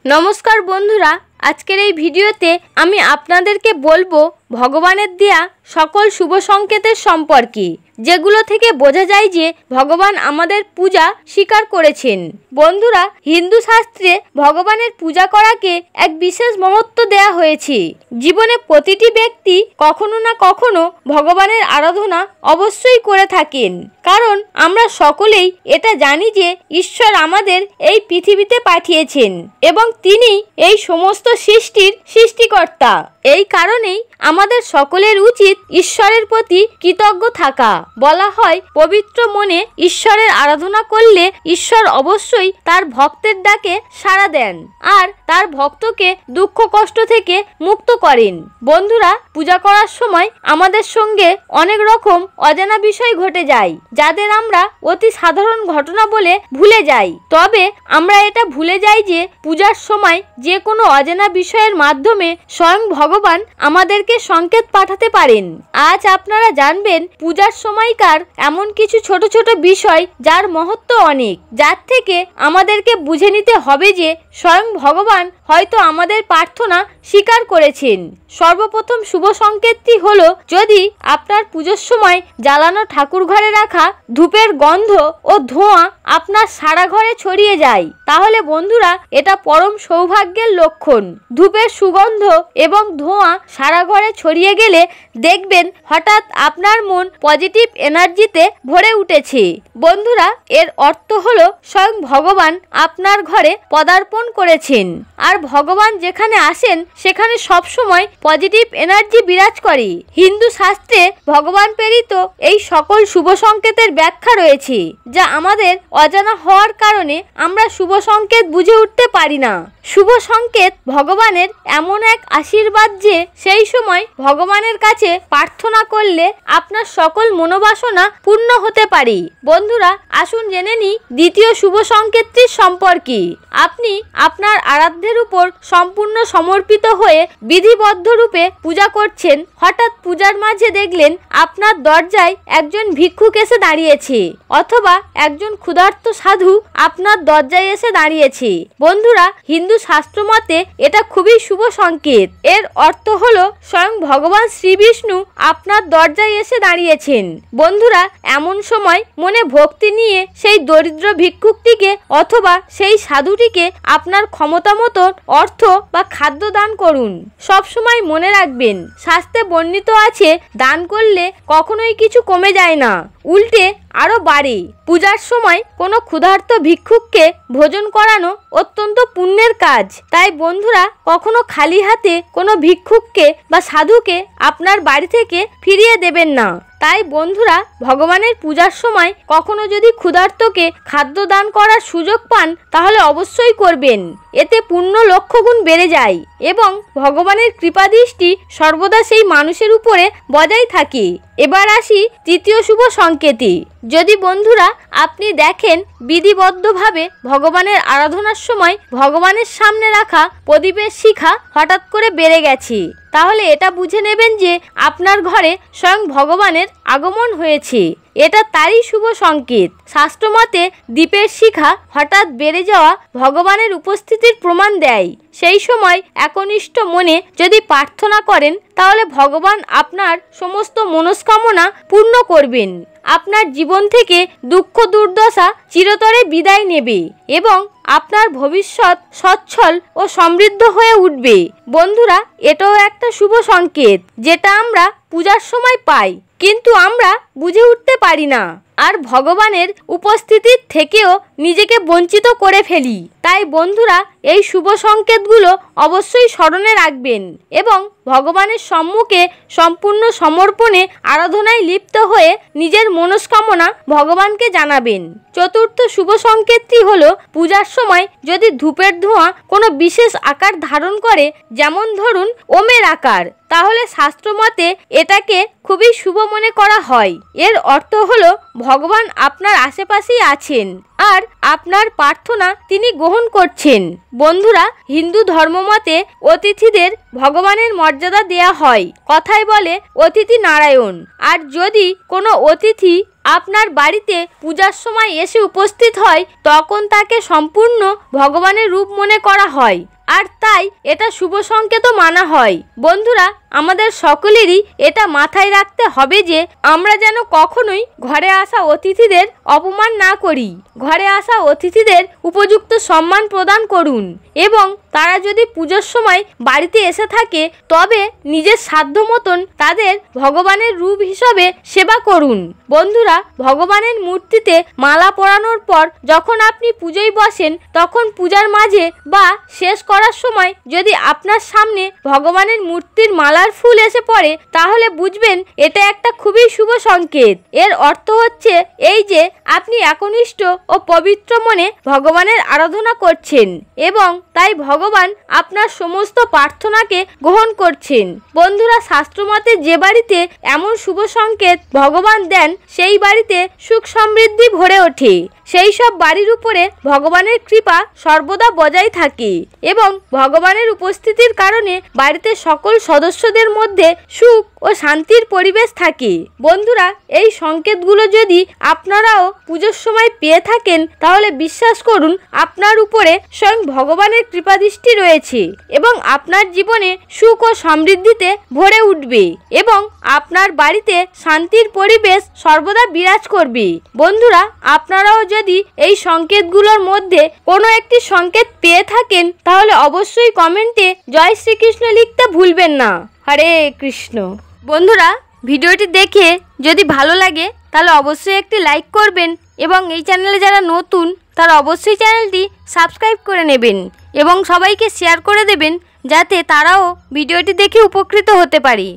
নমস্কার বন্ধুরা, আজকের এই ভিডিওতে আমি আপনাদেরকে বলবো ভগবানের দেয়া সকল শুভ সংকেতের সম্পর্কে, যেগুলো থেকে বোঝা যায় যে ভগবান আমাদের পূজা স্বীকার করেছেন। বন্ধুরা, হিন্দু শাস্ত্রে ভগবানের পূজা করাকে এক বিশেষ মহত্ব দেয়া হয়েছে। জীবনে প্রতিটি ব্যক্তি কখনো না কখনো ভগবানের আরাধনা অবশ্যই করে থাকেন, কারণ আমরা সকলেই এটা জানি যে ঈশ্বর আমাদের এই পৃথিবীতে পাঠিয়েছেন এবং তিনি এই সমস্ত সৃষ্টির সৃষ্টিকর্তা। এই কারণেই আমাদের সকলের উচিত ঈশ্বরের প্রতি কৃতজ্ঞ থাকা। বলা হয়, পবিত্র মনে ঈশ্বরের আরাধনা করলে ঈশ্বর অবশ্যই তার ভক্তের ডাকে সাড়া দেন আর তার ভক্তকে দুঃখ কষ্ট থেকে মুক্ত করেন। বন্ধুরা, পূজা করার সময় আমাদের সঙ্গে অনেক রকম অজানা বিষয় ঘটে যায়, যাদের আমরা অতি সাধারণ ঘটনা বলে ভুলে যাই। তবে আমরা এটা ভুলে যাই যে পূজার সময় যে কোনো অজানা বিষয়ের মাধ্যমে স্বয়ং ভগবান আমাদেরকে সংকেত পাঠাতে পারেন। আজ আপনারা জানবেন পূজার সময়কার এমন কিছু ছোট ছোট বিষয় যার মহত্ব অনেক, যার থেকে আমাদেরকে বুঝে নিতে হবে যে স্বয়ং ভগবান হয়তো আমাদের প্রার্থনা স্বীকার করেছেন। সর্বপ্রথম শুভ সংকেতটি হলো, যদি আপনার পুজোর সময় জ্বালানো ঠাকুর ঘরে রাখা ধূপের গন্ধ ও ধোঁয়া আপনার সারা ঘরে ছড়িয়ে যায়, তাহলে বন্ধুরা এটা পরম সৌভাগ্যের লক্ষণ। ধূপের সুগন্ধ এবং ধোঁয়া সারা ঘরে ছড়িয়ে গেলে দেখবেন হঠাৎ আপনার মন পজিটিভ এনার্জিতে ভরে উঠেছে। বন্ধুরা, এর অর্থ হলো স্বয়ং ভগবান আপনার ঘরে পদার্পণ করেছেন, আর ভগবান যেখানে আসেন সেখানে সবসময় পজিটিভ এনার্জি বিরাজ করে। হিন্দু শাস্ত্রে ভগবান প্রেরিত এই সকল শুভ সংকেতের ব্যাখ্যা রয়েছে, যা আমাদের অজানা হওয়ার কারণে আমরা শুভ সংকেত বুঝে উঠতে পারি না। শুভ সংকেত ভগবানের এমন এক আশীর্বাদ যে সেই সময় ভগবানের কাছে প্রার্থনা করলে আপনার সকল মনোবাসনা পূর্ণ হতে পারে। বন্ধুরা, আসুন জেনে নিই দ্বিতীয় শুভ সংকেতটির সম্পর্কে। আপনি আপনার আরাধ্যের উপর সম্পূর্ণ সমর্পিত হয়ে বিধিবদ্ধ রূপে পূজা করছেন। হঠাৎ পূজার মাঝে দেখলেন আপনার দরজায় একজন ভিক্ষুক এসে দাঁড়িয়েছে, অথবা একজন ক্ষুধার্ত সাধু আপনার দরজায় এসে দাঁড়িয়েছে। বন্ধুরা, হিন্দু শাস্ত্র মতে এটা খুবই শুভ সংকেত। এর অর্থ হলো স্বয়ং ভগবান শ্রী বিষ্ণু আপনার দরজায় এসে দাঁড়িয়েছেন। বন্ধুরা, এমন সময় মনে ভক্তি নিয়ে সেই দরিদ্র ভিক্ষুকটিকে অথবা সেই সাধুটিকে আপনার ক্ষমতা মতো অর্থ বা খাদ্য দান করুন। সব সময় মনে রাখবেন, শাস্ত্রে বর্ণিত আছে দান করলে কখনোই কিছু কমে যায় না, উল্টে আরো বাড়ে। পূজার সময় কোনো ক্ষুধার্ত ভিক্ষুককে ভোজন করানো অত্যন্ত পুণ্যের কাজ। তাই বন্ধুরা, কখনো খালি হাতে কোনো ভিক্ষুককে বা সাধুকে আপনার বাড়ি থেকে ফিরিয়ে দেবেন না। তাই বন্ধুরা, ভগবানের পূজার সময় কখনো যদি ক্ষুধার্তকে খাদ্য দান করার সুযোগ পান তাহলে অবশ্যই করবেন। এতে পুণ্য লক্ষগুণ বেড়ে যায় এবং ভগবানের কৃপাদৃষ্টি সর্বদা সেই মানুষের উপরে বজায় থাকে। এবার আসি তৃতীয় শুভ সংকেতে। যদি বন্ধুরা আপনি দেখেন বিধিবদ্ধভাবে ভগবানের আরাধনার সময় ভগবানের সামনে রাখা প্রদীপের শিখা হঠাৎ করে বেড়ে গেছে, তাহলে এটা বুঝে নেবেন যে আপনার ঘরে স্বয়ং ভগবানের আগমন হয়েছে। এটা তারই শুভ সংকেত। শাস্ত্রমতে দীপের শিখা হঠাৎ বেড়ে যাওয়া ভগবানের উপস্থিতির প্রমাণ দেয়। সেই সময় একনিষ্ঠ মনে যদি প্রার্থনা করেন তাহলে ভগবান আপনার সমস্ত মনস্কামনা পূর্ণ করবেন। আপনার জীবন থেকে দুঃখ দুর্দশা চিরতরে বিদায় নেবে এবং আপনার ভবিষ্যৎ সচ্ছল ও সমৃদ্ধ হয়ে উঠবে। বন্ধুরা, এটাও একটা শুভ সংকেত যেটা আমরা পূজার সময় পাই, কিন্তু আমরা বুঝে উঠতে পারি না আর ভগবানের উপস্থিতির থেকেও নিজেকে বঞ্চিত করে ফেলি। তাই বন্ধুরা, এই শুভ সংকেতগুলো অবশ্যই স্মরণে রাখবেন এবং ভগবানের সম্মুখে সম্পূর্ণ সমর্পণে আরাধনায় লিপ্ত হয়ে নিজের মনস্কামনা ভগবানকে জানাবেন। চতুর্থ শুভ সংকেতটি হলো, পূজার সময় যদি ধূপের ধোঁয়া কোনো বিশেষ আকার ধারণ করে, যেমন ধরুন ওমের আকার, তাহলে শাস্ত্রমতে এটাকে খুবই শুভ মনে করা হয়। এর অর্থ হলো ভগবান আপনার আশেপাশেই আছেন আর আপনার প্রার্থনা তিনি গ্রহণ করছেন। বন্ধুরা, হিন্দু ধর্মমতে অতিথিদের ভগবানের মর্যাদা দেয়া হয়। কথায় বলে অতিথি নারায়ণ। আর যদি কোনো অতিথি আপনার বাড়িতে পূজার সময় এসে উপস্থিত হয়, তখন তাকে সম্পূর্ণ ভগবানের রূপ মনে করা হয়, আর তাই এটা শুভ সংকেতও মানা হয়। বন্ধুরা, আমাদের সকলেরই এটা মাথায় রাখতে হবে যে আমরা যেন কখনোই ঘরে আসা অতিথিদের অপমান না করি। ঘরে আসা অতিথিদের উপযুক্ত সম্মান প্রদান করুন এবং তারা যদি পুজোর সময় বাড়িতে এসে থাকে তবে নিজের সাধ্য মতন তাদের ভগবানের রূপ হিসাবে সেবা করুন। বন্ধুরা, ভগবানের মূর্তিতে মালা পরানোর পর যখন আপনি পুজোয় বসেন, তখন পূজার মাঝে বা শেষ করার সময় যদি আপনার সামনে ভগবানের মূর্তির মালার ফুল এসে পড়ে, তাহলে বুঝবেন এটা একটা খুবই শুভ সংকেত। এর অর্থ হচ্ছে এই যে আপনি একনিষ্ঠ ও পবিত্র মনে ভগবানের আরাধনা করছেন এবং তাই ভগবান আপনার সমস্ত প্রার্থনাকে গ্রহণ করছেন। বন্ধুরা, শাস্ত্রমতে যে বাড়িতে এমন শুভ সংকেত ভগবান দেন, সেই বাড়িতে সুখ সমৃদ্ধি ভরে ওঠে। সেই সব বাড়ির উপরে ভগবানের কৃপা সর্বদা বজায় থাকে এবং ভগবানের উপস্থিতির কারণে বাড়িতে সকল সদস্যদের মধ্যে সুখ ও শান্তির পরিবেশ থাকে। বন্ধুরা, এই সংকেতগুলো যদি আপনারাও পুজোর সময় পেয়ে থাকেন, তাহলে বিশ্বাস করুন আপনার উপরে স্বয়ং ভগবানের কৃপাদৃষ্টি রয়েছে এবং আপনার জীবনে সুখ ও সমৃদ্ধিতে ভরে উঠবে এবং আপনার বাড়িতে শান্তির পরিবেশ সর্বদা বিরাজ করবে। বন্ধুরা, আপনারাও যদি এই সংকেতগুলোর মধ্যে কোনো একটি সংকেত পেয়ে থাকেন, তাহলে অবশ্যই কমেন্টে জয় শ্রীকৃষ্ণ লিখতে ভুলবেন না। হরে কৃষ্ণ। বন্ধুরা, ভিডিওটি দেখে যদি ভালো লাগে তাহলে অবশ্যই একটি লাইক করবেন এবং এই চ্যানেলে যারা নতুন তারা অবশ্যই চ্যানেলটি সাবস্ক্রাইব করে নেবেন এবং সবাইকে শেয়ার করে দেবেন, যাতে তারাও ভিডিওটি দেখে উপকৃত হতে পারে।